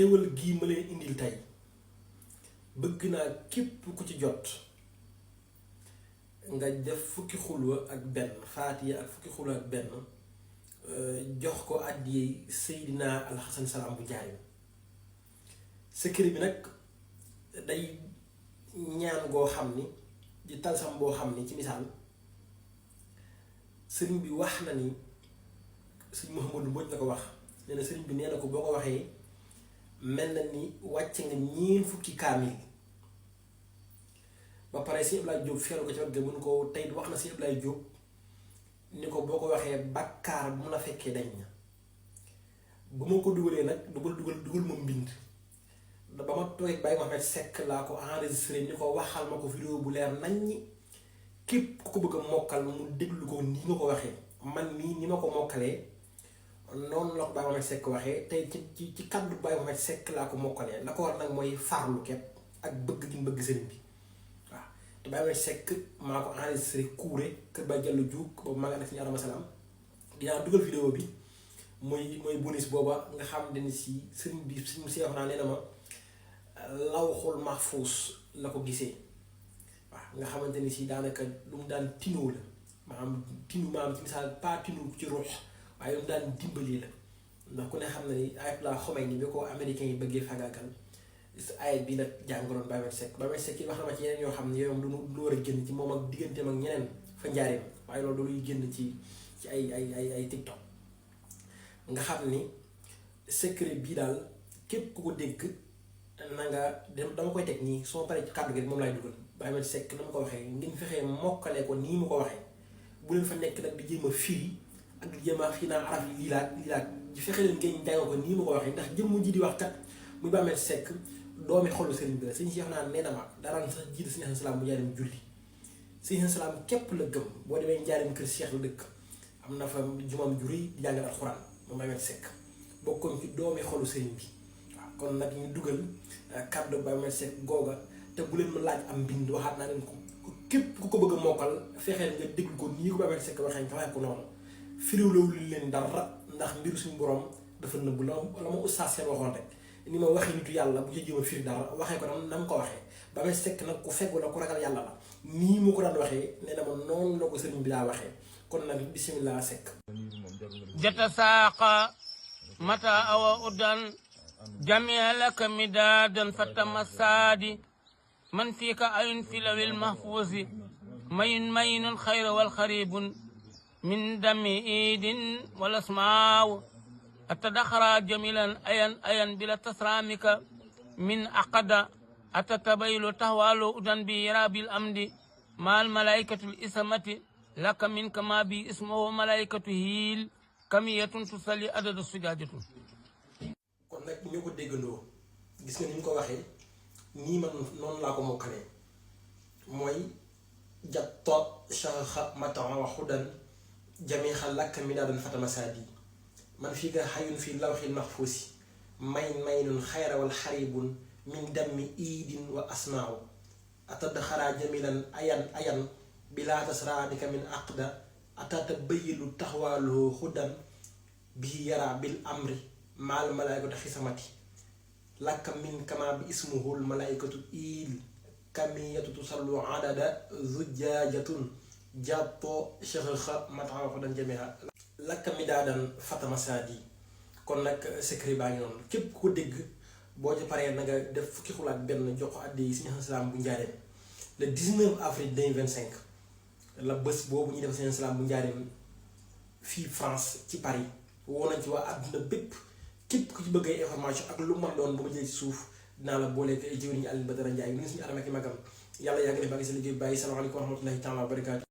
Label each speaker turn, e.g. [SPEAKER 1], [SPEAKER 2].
[SPEAKER 1] xéwal gii ma leen indil tey bëgg naa képp ku ci jot nga def fukki xulwa ak benn faatiya ak fukki xulwa ak benn jox ko àddiyee Seydina Alxasan Salaam bu Njaaréem. secret bi nag day ñaan goo xam ni di talsam boo xam ni ci misaal sëriñ bi wax na ni sëriñ Mouhamadou Mbodj la ko wax nee na sëriñ bi nee na ko boo ko waxee mel na ni wàcc nga ñeen fukki kaamil ba pare si Ablaye Diop feelu ko ci wàllu mun ko tey wax na si Ablaye Diop ni ko boo ko waxee bàkkaar bu mun a fekkee dañ na bu ma ko dugalee nag dugal ma mbind ba ma toog Baye Mohamed Seck laa ko enregistré ni ko waxal ma ko vidéo bu leer nañ ñi képp ku ko bëgg a mokkal mu déglu ko nii nga ko waxee man mii ni ma ko mokkalee noonu la ko Baye Mohamed Seck waxee tey ci kaddu Baye Mohamed Seck laa ko mokkalee la ko war nag mooy farlu kepp ak bëgg gi bëgg sëriñ bi waaw te Baye Mohamed Seck maa ko enregistré kuure kër Baye Diallo Diouk boobu maa ngi ànd ak suñu Adama Salaam dinaa dugal vidéo bi mooy bonus booba nga xam ne si sëriñ bi suñu seex naa nee na ma lawxul mahfuus la ko gisee waaw nga xamante ni si daanaka lu mu daan tinoo la maanaam ci misaal pas tinu ci ruux waaye lu mu daan dimbali la ndax ku ne xam na ni ayat la xomay ni bi ko américains yi bëggee fagaagal ayat bi nag jàngoroon Baye Mohamed Seck yi wax na ma ci yeneen yoo xam ne yooyu moom lu war a génn ci moom ak digganteem ak ñeneen fa Njaaréem waaye loolu luy génn ci ay TikTok nga xam ni secret bii daal képp ku ko dégg na nga dem dama koy teg nii soo paree ci kàddu gi moom laay dugal Baye Mohamed Seck na ma ko waxee ngeen fexee mokkale ko nii mu ko waxee bu leen fa nekk nag di jéem a firi ak di jéem a xii naa araf yi liilaat di fexe leen ngeen jàng ko nii mu ko waxee ndax jëmm ji di wax kat muy Baye Mohamed Seck doomi xolu sëriñ bi la sëñ Cheikh naa nee na ma daraan sax jiite sëñ Salaam bu Njaaréem julli sëñ Salaam képp la gëm boo demee Njaaréem kër Cheikh la dëkk am na fa jumaam ju rëy di jàngal alxuraan moom Baye Mohamed Seck bokkoon ci doomi xolu sëriñ bi waaw kon nag ñu dugal kàddu Baye Mohamed Seck googa te bu leen ma laaj am mbind waxaat naa leen ko képp ku ko bëgg a mokkal fexeel nga déglu ko nii ko Baye Mohamed Seck waxee nga waxee ko noonu firiwlawul leen dara ndax mbiru suñu borom dafa nëbb la ma oustaz seen waxoon rek ni ma waxee nitu yàlla bu ci jéem a firi dara waxee ko na mu ko waxee Baye Mohamed Seck nag ku feggu la ku ragal yàlla la nii mu ko daan waxee nee na ma noonu la ko sëriñ bi daa waxee kon nag bisimilah Seck
[SPEAKER 2] jata saaqa mata awa udan jamia laka midaadan fatamasaadi man fiika ayun fi lawil mahfuusi mayun xayra wal xaribun min dami iidin wal asmaaw atadaxara jamilan ayan bila tasramika min aqada atatabaylu tahwalu udan bi rabil amdi maal malaikatul isamati laka min kama bi ismuhu malaikatu hiil kamiyatun tusalli adada sujaajatun
[SPEAKER 1] kon nag ñoo ko déggandoo gis nga ni ñu ko waxee nii man noonu laa ko mokkalee mooy jatto shaxa matan wa xudan jamixa lakk mi daadan fatama saadi man fii nga xayun fii lawxil maxfuusi maynun xayra wal xaribun min dammi iidin wa asmaaw atad xaraa jamilan ayan bilaa tasraadika min aqda atata bayilu taxwaaluhu xudan bii yara bil amri maal malaykatu xisamati lakka min kama bi ismuhul malaykatu iil kamiyatu tusallu adada zujajatun jàppo shaxa mataxa xudan jamiha lakka mi daadan fatama saadi kon nag secret baa ngi noonu képp ku ko dégg boo ci paree na nga def fukki xulaat benn jox ko àddee yi Sëñ Salaam bu Njaaréem le 19 avril 2025 la bés boobu ñuy def Sëñ Salaam bu Njaaréem fii France ci Paris woo nañ ci waa àdduna bépp képp ku ci bëgg ay information ak lu man doon ba ma jëlee ci suuf dinaa la booleeg ay jëwriñu Alioune Badara Ndiaye ñu ngi suñu adama ki magam yàlla yaa ngi def ba ngi sa liggéey bàyyi salaamaaleykum wa rahmatullahi taala wa barakaatu